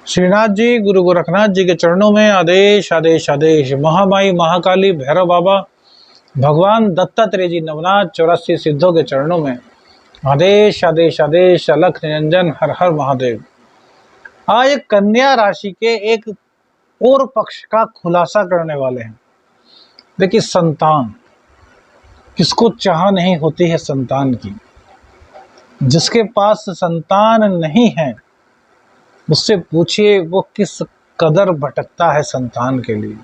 श्रीनाथ जी, गुरु गोरखनाथ जी के चरणों में आदेश आदेश आदेश। महामाई महाकाली भैरव बाबा, भगवान दत्तात्रेय जी नवनाथ 84 सिद्धों के चरणों में आदेश आदेश आदेश। अलख निरंजन, हर हर महादेव। आज कन्या राशि के एक और पक्ष का खुलासा करने वाले हैं। देखिए, संतान किसको चाह नहीं होती है संतान की। जिसके पास संतान नहीं है मुझसे पूछिए वो किस कदर भटकता है संतान के लिए।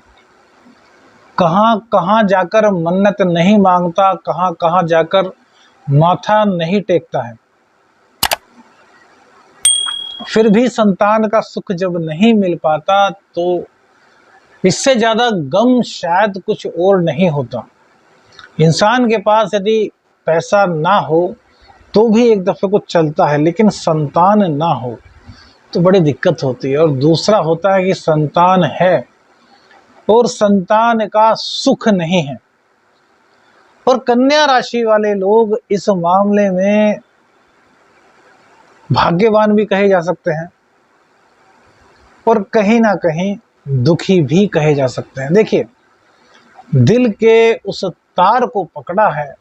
कहाँ कहाँ जाकर मन्नत नहीं मांगता, कहाँ कहाँ जाकर माथा नहीं टेकता है, फिर भी संतान का सुख जब नहीं मिल पाता तो इससे ज्यादा गम शायद कुछ और नहीं होता। इंसान के पास यदि पैसा ना हो तो भी एक दफे को चलता है, लेकिन संतान ना हो तो बड़ी दिक्कत होती है। और दूसरा होता है कि संतान है और संतान का सुख नहीं है। और कन्या राशि वाले लोग इस मामले में भाग्यवान भी कहे जा सकते हैं और कहीं ना कहीं दुखी भी कहे जा सकते हैं। देखिए, दिल के उस तार को पकड़ा है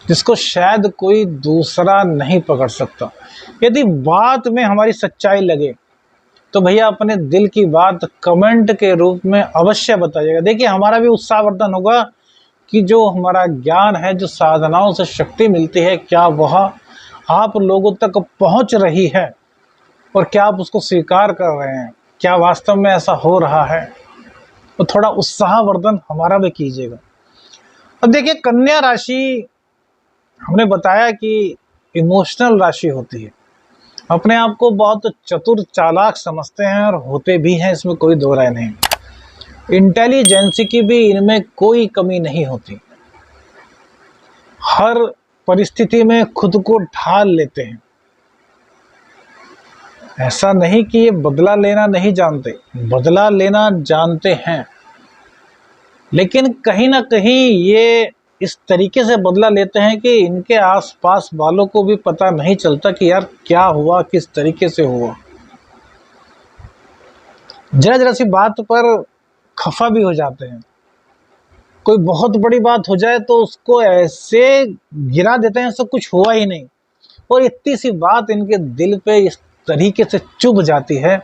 जिसको शायद कोई दूसरा नहीं पकड़ सकता। यदि बात में हमारी सच्चाई लगे तो भैया अपने दिल की बात कमेंट के रूप में अवश्य बताइएगा। देखिए, हमारा भी उत्साहवर्धन होगा कि जो हमारा ज्ञान है, जो साधनाओं से शक्ति मिलती है, क्या वह आप लोगों तक पहुंच रही है और क्या आप उसको स्वीकार कर रहे हैं, क्या वास्तव में ऐसा हो रहा है। तो थोड़ा उत्साहवर्धन हमारा भी कीजिएगा। अब देखिए, कन्या राशि हमने बताया कि इमोशनल राशि होती है। अपने आप को बहुत चतुर चालाक समझते हैं और होते भी हैं, इसमें कोई दो राय नहीं। इंटेलिजेंसी की भी इनमें कोई कमी नहीं होती। हर परिस्थिति में खुद को ढाल लेते हैं। ऐसा नहीं कि ये बदला लेना नहीं जानते, बदला लेना जानते हैं, लेकिन कहीं ना कहीं ये इस तरीके से बदला लेते हैं कि इनके आसपास वालों को भी पता नहीं चलता कि यार क्या हुआ, किस तरीके से हुआ। जरा जरा सी बात पर खफा भी हो जाते हैं। कोई बहुत बड़ी बात हो जाए तो उसको ऐसे गिरा देते हैं सब कुछ हुआ ही नहीं। और इतनी सी बात इनके दिल पे इस तरीके से चुभ जाती है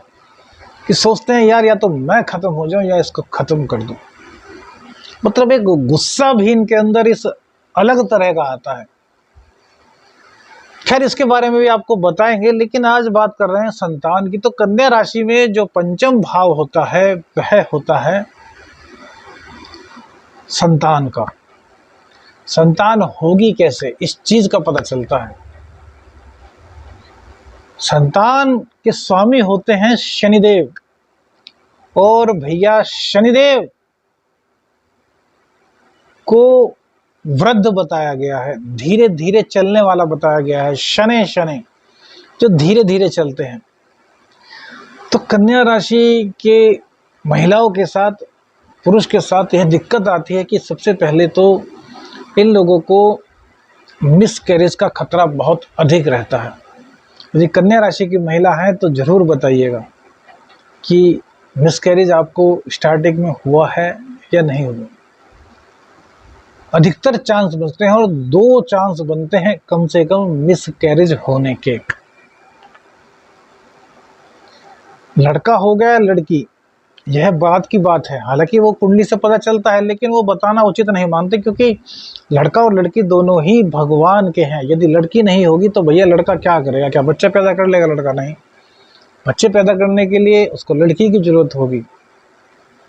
कि सोचते हैं यार या तो मैं खत्म हो जाऊं या इसको खत्म कर दूं। मतलब एक गुस्सा भी इनके अंदर इस अलग तरह का आता है। खैर, इसके बारे में भी आपको बताएंगे, लेकिन आज बात कर रहे हैं संतान की। तो कन्या राशि में जो पंचम भाव होता है वह होता है संतान का। संतान होगी कैसे, इस चीज का पता चलता है। संतान के स्वामी होते हैं शनिदेव। और भैया शनिदेव को वृद्ध बताया गया है, धीरे धीरे चलने वाला बताया गया है। शनि शनि जो धीरे धीरे चलते हैं। तो कन्या राशि के महिलाओं के साथ, पुरुष के साथ यह दिक्कत आती है कि सबसे पहले तो इन लोगों को मिसकैरेज का खतरा बहुत अधिक रहता है। यदि कन्या राशि की महिला है तो जरूर बताइएगा कि मिसकैरेज आपको स्टार्टिंग में हुआ है या नहीं हुआ। अधिकतर चांस बनते हैं और 2 चांस बनते हैं कम से कम मिसकैरेज होने के। लड़का हो गया लड़की, यह बात की बात है। हालांकि वो कुंडली से पता चलता है, लेकिन वो बताना उचित नहीं मानते, क्योंकि लड़का और लड़की दोनों ही भगवान के हैं। यदि लड़की नहीं होगी तो भैया लड़का क्या करेगा, क्या बच्चा पैदा कर लेगा? लड़का नहीं। बच्चे पैदा करने के लिए उसको लड़की की जरूरत होगी।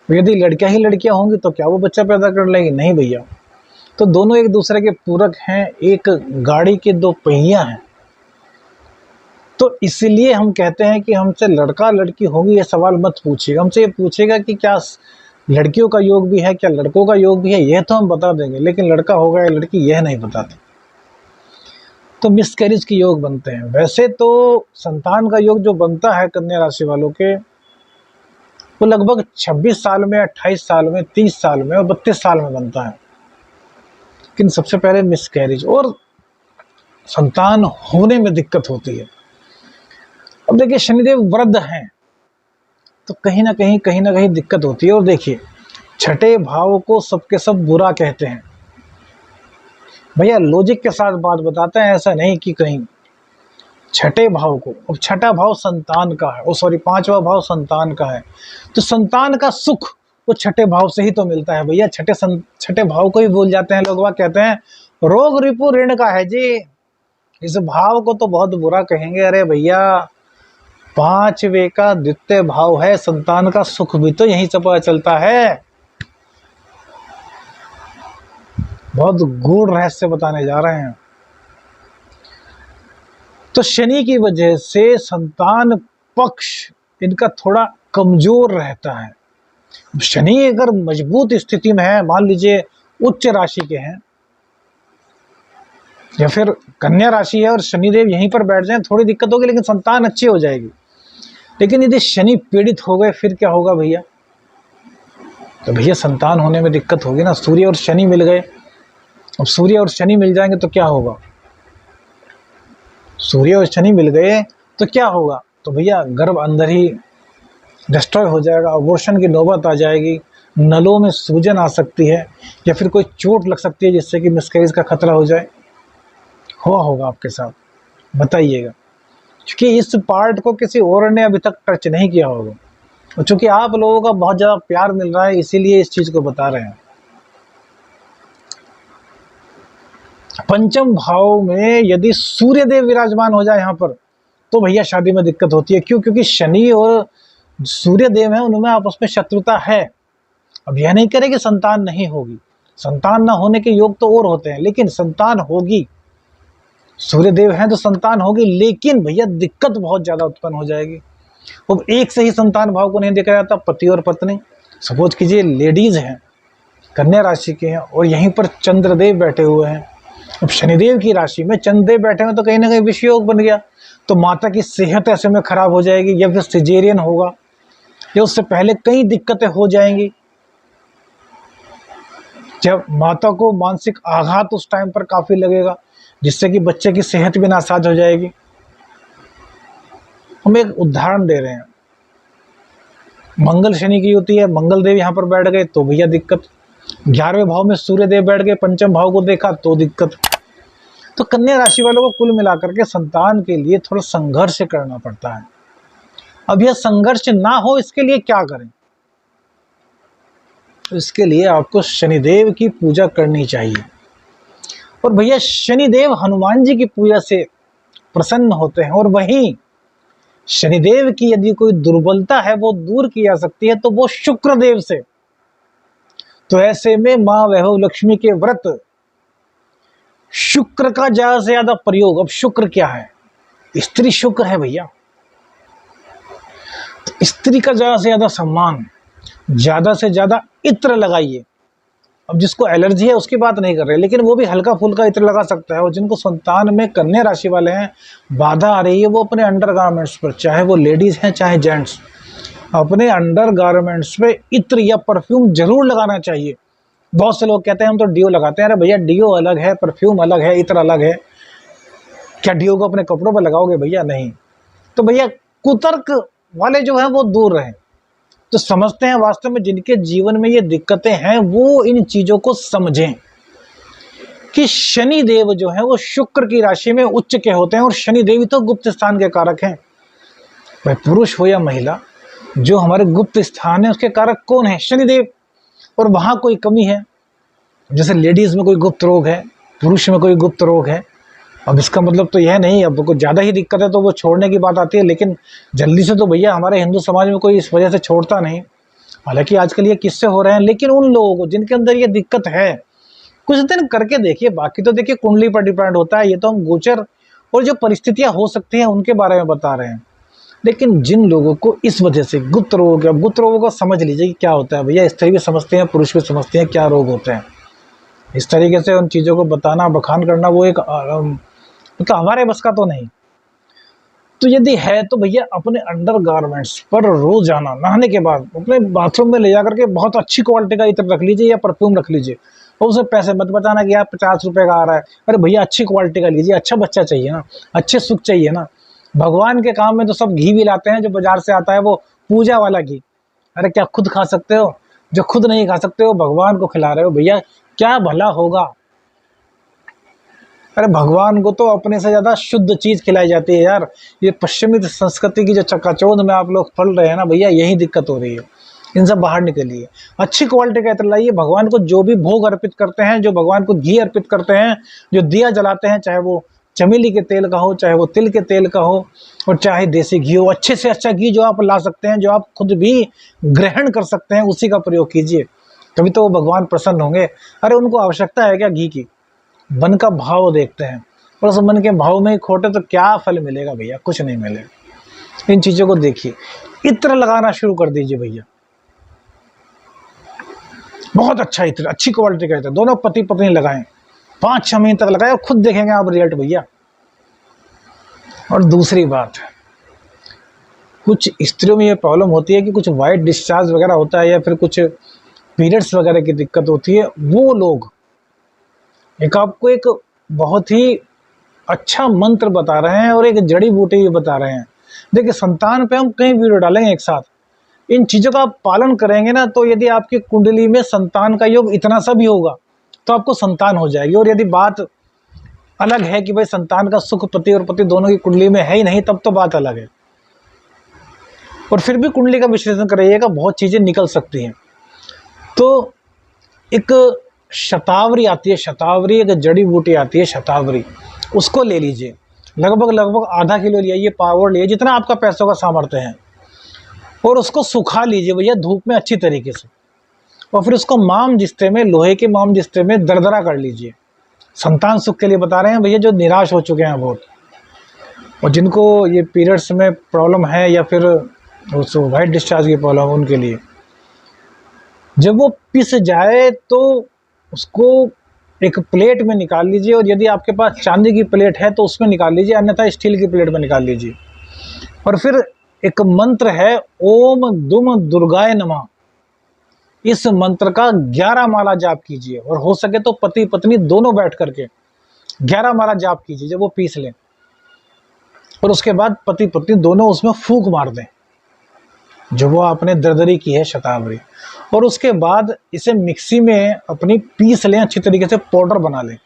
यदि लड़कियां ही लड़कियां होंगी तो क्या वो बच्चा पैदा कर लेगी? नहीं भैया। तो दोनों एक दूसरे के पूरक हैं, एक गाड़ी के 2 पहिया हैं। तो इसलिए हम कहते हैं कि हमसे लड़का लड़की होगी ये सवाल मत पूछिएगा। हमसे ये पूछेगा कि क्या लड़कियों का योग भी है, क्या लड़कों का योग भी है, यह तो हम बता देंगे, लेकिन लड़का होगा या लड़की यह नहीं बताते। तो मिसकैरेज के योग बनते हैं। वैसे तो संतान का योग जो बनता है कन्या राशि वालों के, वो लगभग 26 साल में, 28 साल में, 30 साल में और 32 साल में बनता है। लेकिन सबसे पहले मिसकैरेज और संतान होने में दिक्कत होती है। अब अब देखिए शनिदेव वृद्ध हैं तो कहीं ना कहीं दिक्कत होती है। और देखिए छठे भाव को सबके सब बुरा कहते हैं। भैया लॉजिक के साथ बात बताते हैं, ऐसा नहीं कि कहीं छठे भाव को, अब छठा भाव संतान का है, सॉरी पांचवा भाव संतान का है, तो संतान का सुख वो छठे भाव से ही तो मिलता है भैया। छठे भाव को ही भूल जाते हैं लोग, कहते हैं रोग रिपु ऋण का है जी, इस भाव को तो बहुत बुरा कहेंगे। अरे भैया पांचवे का द्वितीय भाव है, संतान का सुख भी तो यहीं से पता चलता है। बहुत गूढ़ रहस्य बताने जा रहे हैं। तो शनि की वजह से संतान पक्ष इनका थोड़ा कमजोर रहता है। शनि अगर मजबूत स्थिति में है, मान लीजिए उच्च राशि के हैं या फिर कन्या राशि है और शनिदेव यहीं पर बैठ जाएं, थोड़ी दिक्कत होगी लेकिन संतान अच्छी हो जाएगी। लेकिन यदि शनि पीड़ित हो गए फिर क्या होगा भैया? तो भैया संतान होने में दिक्कत होगी ना। सूर्य और शनि मिल गए, अब सूर्य और शनि मिल जाएंगे तो क्या होगा? सूर्य और शनि मिल गए तो क्या होगा? तो भैया गर्भ अंदर ही डिस्ट्रॉय हो जाएगा, अबॉर्शन की नौबत आ जाएगी, नलों में सूजन आ सकती है या फिर कोई चोट लग सकती है जिससे कि मिसकैरेज का खतरा हो जाए। हुआ होगा आपके साथ? बताइएगा, क्योंकि इस पार्ट को किसी और ने अभी तक टच नहीं किया होगा और चूंकि आप लोगों का बहुत ज़्यादा प्यार मिल रहा है इसीलिए इस चीज़ को बता रहे हैं। पंचम भाव में यदि सूर्यदेव विराजमान हो जाए यहाँ पर तो भैया शादी में दिक्कत होती है। क्यों? क्योंकि शनि और सूर्यदेव हैं, उनमें आपस में शत्रुता है। अब यह नहीं करे कि संतान नहीं होगी, संतान ना होने के योग तो और होते हैं, लेकिन संतान होगी। सूर्यदेव हैं तो संतान होगी, लेकिन भैया दिक्कत बहुत ज्यादा उत्पन्न हो जाएगी। अब एक से ही संतान भाव को नहीं देखा जाता, पति और पत्नी। सपोज कीजिए लेडीज हैं, कन्या राशि के हैं और यहीं पर चंद्रदेव बैठे हुए हैं। अब शनिदेव की राशि में चंद्रदेव बैठे हुए तो कहीं ना कहीं विषय योग बन गया, तो माता की सेहत ऐसे में खराब हो जाएगी या फिर सिजेरियन होगा या उससे पहले कई दिक्कतें हो जाएंगी। जब माता को मानसिक आघात उस टाइम पर काफी लगेगा जिससे कि बच्चे की सेहत भी नासाज हो जाएगी। हम एक उदाहरण दे रहे हैं, मंगल शनि की होती है, मंगल देव यहाँ पर बैठ गए तो भैया दिक्कत। 11वें भाव में सूर्य देव बैठ गए, पंचम भाव को देखा तो दिक्कत। तो कन्या राशि वालों को कुल मिलाकर के संतान के लिए थोड़ा संघर्ष करना पड़ता है। अब यह संघर्ष ना हो इसके लिए क्या करें? तो इसके लिए आपको शनिदेव की पूजा करनी चाहिए। और भैया शनिदेव हनुमान जी की पूजा से प्रसन्न होते हैं, और वहीं शनिदेव की यदि कोई दुर्बलता है वो दूर की जा सकती है तो वो शुक्रदेव से। तो ऐसे में मां वैभव लक्ष्मी के व्रत, शुक्र का ज्यादा से ज्यादा प्रयोग। अब शुक्र क्या है? स्त्री शुक्र है भैया, तो स्त्री का ज्यादा से ज्यादा सम्मान, ज्यादा से ज्यादा इत्र लगाइए। अब जिसको एलर्जी है उसकी बात नहीं कर रहे, लेकिन वो भी हल्का फुल्का इत्र लगा सकता है। और जिनको संतान में कन्या राशि वाले हैं बाधा आ रही है, वो अपने अंडरगारमेंट्स पर, चाहे वो लेडीज हैं चाहे जेंट्स, अपने अंडरगारमेंट्स पे इत्र या परफ्यूम जरूर लगाना चाहिए। बहुत से लोग कहते हैं हम तो डीओ लगाते हैं। अरे भैया डीओ अलग है, परफ्यूम अलग है, इत्र अलग है। क्या डीओ को अपने कपड़ों पर लगाओगे? भैया नहीं। तो भैया कुतर्क वाले जो हैं वो दूर रहें। तो समझते हैं वास्तव में जिनके जीवन में ये दिक्कतें हैं वो इन चीजों को समझें कि शनि देव जो है वो शुक्र की राशि में उच्च के होते हैं, और शनि देव तो गुप्त स्थान के कारक हैं। भाई पुरुष हो या महिला, जो हमारे गुप्त स्थान है उसके कारक कौन है? शनिदेव। और वहां कोई कमी है, जैसे लेडीज में कोई गुप्त रोग है, पुरुष में कोई गुप्त रोग है, अब इसका मतलब तो यह नहीं, अब कुछ ज़्यादा ही दिक्कत है तो वो छोड़ने की बात आती है। लेकिन जल्दी से तो भैया हमारे हिंदू समाज में कोई इस वजह से छोड़ता नहीं। हालांकि आजकल ये किस्से हो रहे हैं, लेकिन उन लोगों को जिनके अंदर ये दिक्कत है कुछ दिन करके देखिए। बाकी तो देखिए कुंडली पर डिपेंड होता है, ये तो हम गोचर और जो परिस्थितियां हो सकती हैं उनके बारे में बता रहे हैं। लेकिन जिन लोगों को इस वजह से गुप्त रोग है, गुप्त रोगों को समझ लीजिए कि क्या होता है भैया। स्त्री भी समझते हैं, पुरुष भी समझते हैं क्या रोग होते हैं। इस तरीके से उन चीज़ों को बताना, बखान करना वो एक तो हमारे बस का तो नहीं। तो यदि है तो भैया अपने अंडरगारमेंट्स पर रोजाना नहाने के बाद अपने बाथरूम में ले जाकर के बहुत अच्छी क्वालिटी का इत्र रख लीजिए या परफ्यूम रख लीजिए, और उसे पैसे मत बताना कि यार 50 रुपए का आ रहा है। अरे भैया अच्छी क्वालिटी का लीजिए, अच्छा बच्चा चाहिए ना, अच्छे सुख चाहिए ना। भगवान के काम में तो सब घी भी लाते हैं, जो बाजार से आता है वो पूजा वाला घी। अरे क्या खुद खा सकते हो? जो खुद नहीं खा सकते हो भगवान को खिला रहे हो भैया, क्या भला होगा? अरे भगवान को तो अपने से ज्यादा शुद्ध चीज खिलाई जाती है यार। ये पश्चिमी संस्कृति की जो चकाचौंध में आप लोग पल रहे हैं ना भैया, यही दिक्कत हो रही है। इन सब बाहर निकलिए, अच्छी क्वालिटी का इत्र लाइए। भगवान को जो भी भोग अर्पित करते हैं, जो भगवान को घी अर्पित करते हैं, जो दिया जलाते हैं, चाहे वो चमेली के तेल का हो, चाहे वो तिल के तेल का हो, और चाहे देसी घी हो, अच्छे से अच्छा घी जो आप ला सकते हैं, जो आप खुद भी ग्रहण कर सकते हैं, उसी का प्रयोग कीजिए, तभी तो वो भगवान प्रसन्न होंगे। अरे उनको आवश्यकता है क्या घी की? मन का भाव देखते हैं, और उस मन के भाव में खोटे तो क्या फल मिलेगा भैया? कुछ नहीं मिलेगा। इन चीजों को देखिए, इत्र लगाना शुरू कर दीजिए भैया, बहुत अच्छा इत्र, अच्छी क्वालिटी का इत्र, दोनों पति पत्नी लगाएं, 5-6 महीने तक लगाए, खुद देखेंगे आप रिजल्ट भैया। और दूसरी बात, कुछ स्त्रियों में ये प्रॉब्लम होती है कि कुछ वाइट डिस्चार्ज वगैरह होता है, या फिर कुछ पीरियड्स वगैरह की दिक्कत होती है। वो लोग आपको एक बहुत ही अच्छा मंत्र बता रहे हैं और एक जड़ी बूटी भी बता रहे हैं। देखिए, संतान पे हम कई वीडियो डालेंगे एक साथ। इन चीज़ों का आप पालन करेंगे ना, तो यदि आपकी कुंडली में संतान का योग इतना सा भी होगा तो आपको संतान हो जाएगी। और यदि बात अलग है कि भाई संतान का सुख पति और पति दोनों की कुंडली में है ही नहीं, तब तो बात अलग है। और फिर भी कुंडली का विश्लेषण करिएगा, बहुत चीज़ें निकल सकती हैं। तो एक शतावरी आती है, शतावरी एक जड़ी बूटी आती है, शतावरी, उसको ले लीजिए। लगभग आधा किलो लिया, पावर लिए, जितना आपका पैसों का सामर्थ्य है, और उसको सुखा लीजिए भैया धूप में अच्छी तरीके से। और फिर उसको माम जिस्ते में, लोहे के माम जिस्ते में दरदरा कर लीजिए। संतान सुख के लिए बता रहे हैं भैया, जो निराश हो चुके हैं बहुत, और जिनको ये पीरियड्स में प्रॉब्लम है, या फिर उस वाइट डिस्चार्ज की प्रॉब्लम, उनके लिए जब वो पिस जाए तो उसको एक प्लेट में निकाल लीजिए। और यदि आपके पास चांदी की प्लेट है तो उसमें निकाल लीजिए, अन्यथा स्टील की प्लेट में निकाल लीजिए। और फिर एक मंत्र है, ओम दुम दुर्गाय नमः। इस मंत्र का 11 माला जाप कीजिए, और हो सके तो पति पत्नी दोनों बैठ करके 11 माला जाप कीजिए जब वो पीस लें। और उसके बाद पति पत्नी दोनों उसमें फूंक मार दें, जो वो आपने दरदरी की है शतावरी। और उसके बाद इसे मिक्सी में अपनी पीस लें, अच्छी तरीके से पाउडर बना लें।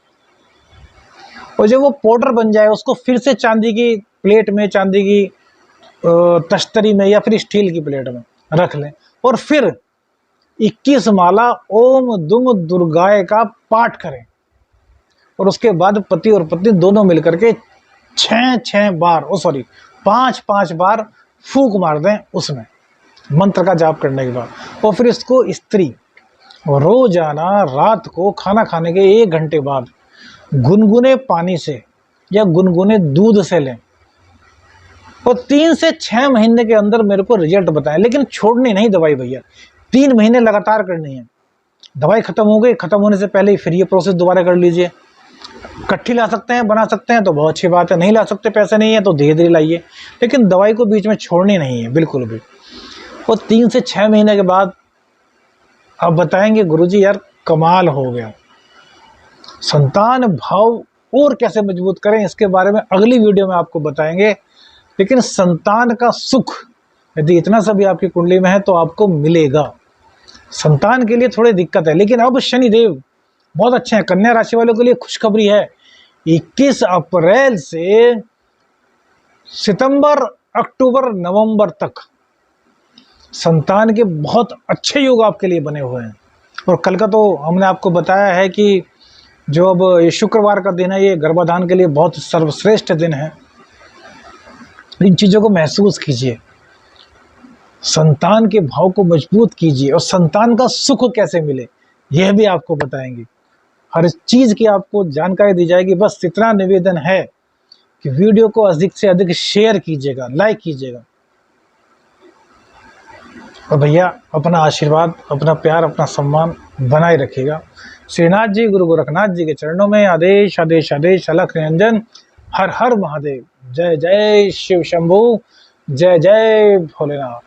और जब वो पाउडर बन जाए, उसको फिर से चांदी की प्लेट में, चांदी की तश्तरी में, या फिर स्टील की प्लेट में रख लें। और फिर 21 माला ओम दुम दुर्गाय का पाठ करें। और उसके बाद पति और पत्नी दोनों मिलकर के 5-5 बार फूंक मार दें उसमें, मंत्र का जाप करने के बाद। और फिर इसको स्त्री रोजाना रात को खाना खाने के 1 घंटे बाद गुनगुने पानी से या गुनगुने दूध से लें। और 3 से 6 महीने के अंदर मेरे को रिजल्ट बताएं। लेकिन छोड़नी नहीं दवाई भैया, 3 महीने लगातार करनी है। दवाई खत्म हो गई, खत्म होने से पहले ही फिर ये प्रोसेस दोबारा कर लीजिए। इकट्ठी ला सकते हैं, बना सकते हैं तो बहुत अच्छी बात है, नहीं ला सकते, पैसे नहीं है तो धीरे धीरे लाइए, लेकिन दवाई को बीच में छोड़नी नहीं है बिल्कुल भी। और 3 से 6 महीने के बाद आप बताएंगे गुरुजी यार कमाल हो गया। संतान भाव और कैसे मजबूत करें, इसके बारे में अगली वीडियो में आपको बताएंगे। लेकिन संतान का सुख यदि इतना सा भी आपकी कुंडली में है तो आपको मिलेगा। संतान के लिए थोड़ी दिक्कत है, लेकिन अब शनिदेव बहुत अच्छे हैं। कन्या राशि वालों के लिए खुशखबरी है, 21 अप्रैल से सितंबर, अक्टूबर, नवंबर तक संतान के बहुत अच्छे योग आपके लिए बने हुए हैं। और कल का तो हमने आपको बताया है कि जो अब ये शुक्रवार का दिन है, ये गर्भाधान के लिए बहुत सर्वश्रेष्ठ दिन है। इन चीज़ों को महसूस कीजिए, संतान के भाव को मजबूत कीजिए, और संतान का सुख कैसे मिले यह भी आपको बताएंगे। हर चीज़ की आपको जानकारी दी जाएगी। बस इतना निवेदन है कि वीडियो को अधिक से अधिक शेयर कीजिएगा, लाइक कीजिएगा। और भैया अपना आशीर्वाद, अपना प्यार, अपना सम्मान बनाए रखिएगा। श्रीनाथ जी, गुरु गोरखनाथ जी के चरणों में आदेश आदेश आदेश, अलख निरंजन। हर हर महादेव। जय जय शिव शंभू, जय जय भोलेनाथ।